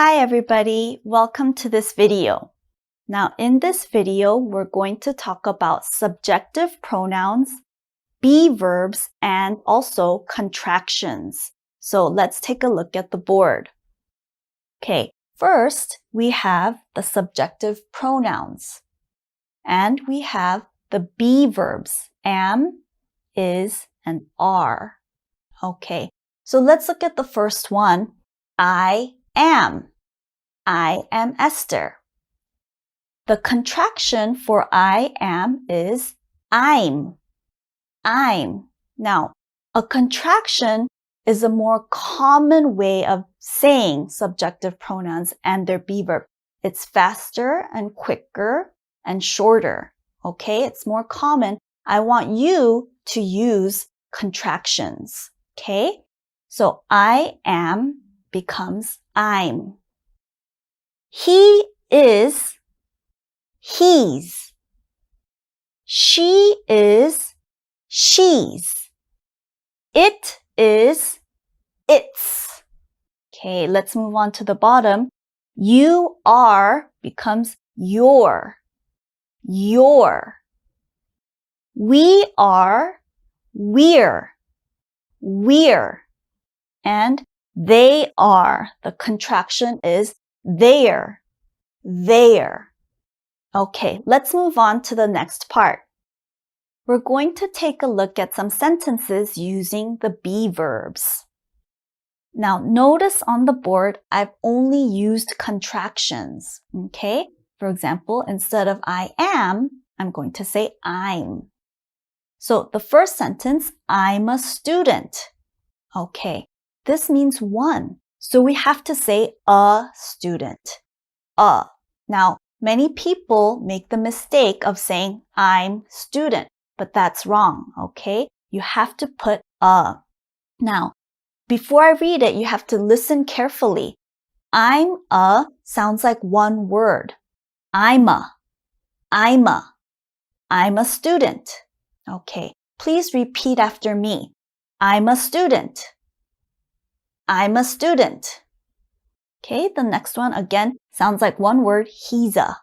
Hi everybody, welcome to this video. Now in this video, we're going to talk about subjective pronouns, be verbs, and also contractions. So let's take a look at the board. Okay, first we have the subjective pronouns. And we have the be verbs, am, is, and are. Okay, so let's look at the first one, I am. I am Esther. The contraction for I am is I'm. I'm. Now, a contraction is a more common way of saying subjective pronouns and their be verb. It's faster and quicker and shorter. Okay, it's more common. I want you to use contractions. Okay, so I am becomes I'm. He is, he's. She is, she's. It is, it's. Okay, let's move on to the bottom. You are becomes your. Your. We are, we're. We're. And they are. The contraction is their. Their. Okay, let's move on to the next part. We're going to take a look at some sentences using the be verbs. Now, notice on the board, I've only used contractions. Okay, for example, instead of I am, I'm going to say I'm. So the first sentence, I'm a student. Okay, this means one. So we have to say a student. A. Now, many people make the mistake of saying I'm student, but that's wrong, okay? You have to put a. Now, before I read it, you have to listen carefully. I'm a sounds like one word. I'm a student. Okay, please repeat after me. I'm a student. I'm a student. Okay, the next one again sounds like one word, he's a.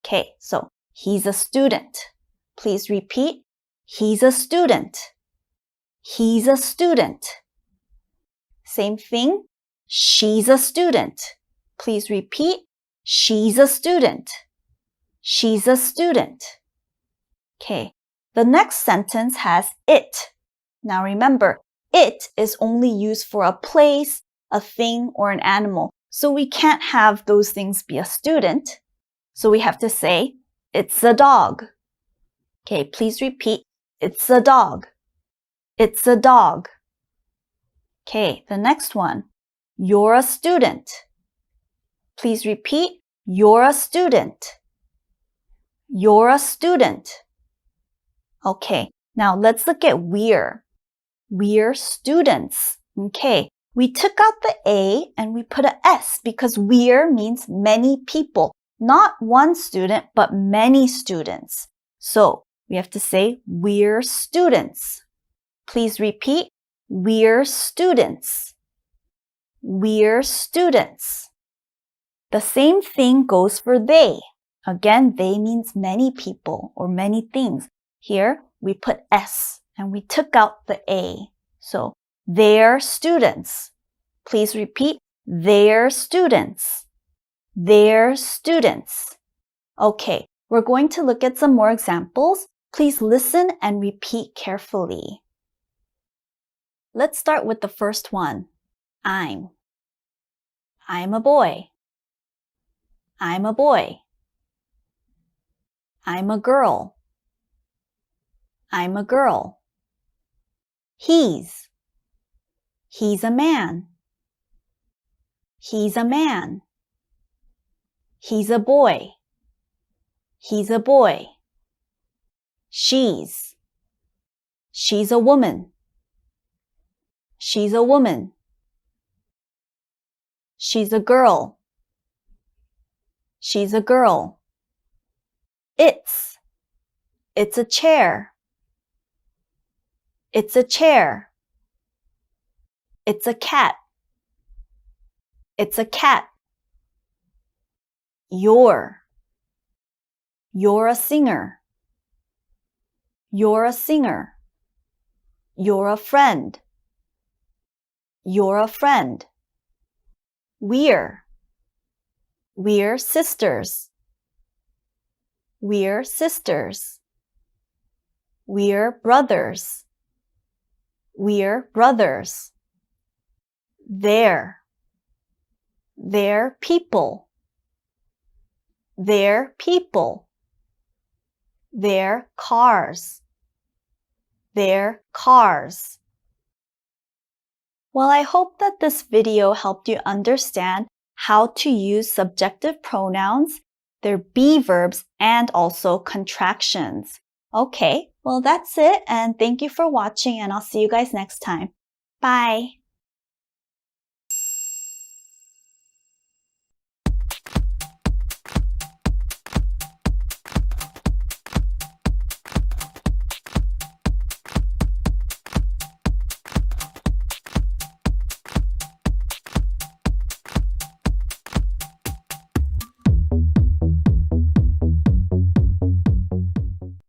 Okay, so he's a student. Please repeat, he's a student. He's a student. Same thing, she's a student. Please repeat, she's a student. She's a student. Okay, the next sentence has it. Now remember, it is only used for a place, a thing, or an animal. So we can't have those things be a student. So we have to say, it's a dog. Okay, please repeat, it's a dog. It's a dog. Okay, the next one, you're a student. Please repeat, you're a student. You're a student. Okay, now let's look at we're. We're students. Okay, we took out the A and we put a S because we're means many people. Not one student, but many students. So we have to say we're students. Please repeat, we're students. We're students. The same thing goes for they. Again, they means many people or many things. Here we put S and we took out the A. So they're students. Please repeat, they're students. They're students. Okay, we're going to look at some more examples. Please listen and repeat carefully. Let's start with the first one. I'm a boy. I'm a boy. I'm a girl. I'm a girl. He's a man. He's a man. He's a boy. He's a boy. She's a woman. She's a woman. She's a girl. She's a girl. It's a chair. It's a chair. It's a cat. It's a cat. You're a singer. You're a singer. You're a friend. You're a friend. We're sisters. We're sisters. We're brothers. We're brothers. They're people. They're people. They're cars. They're cars. Well, I hope that this video helped you understand how to use subjective pronouns, their be verbs, and also contractions. Okay, well that's it, and thank you for watching, and I'll see you guys next time. Bye!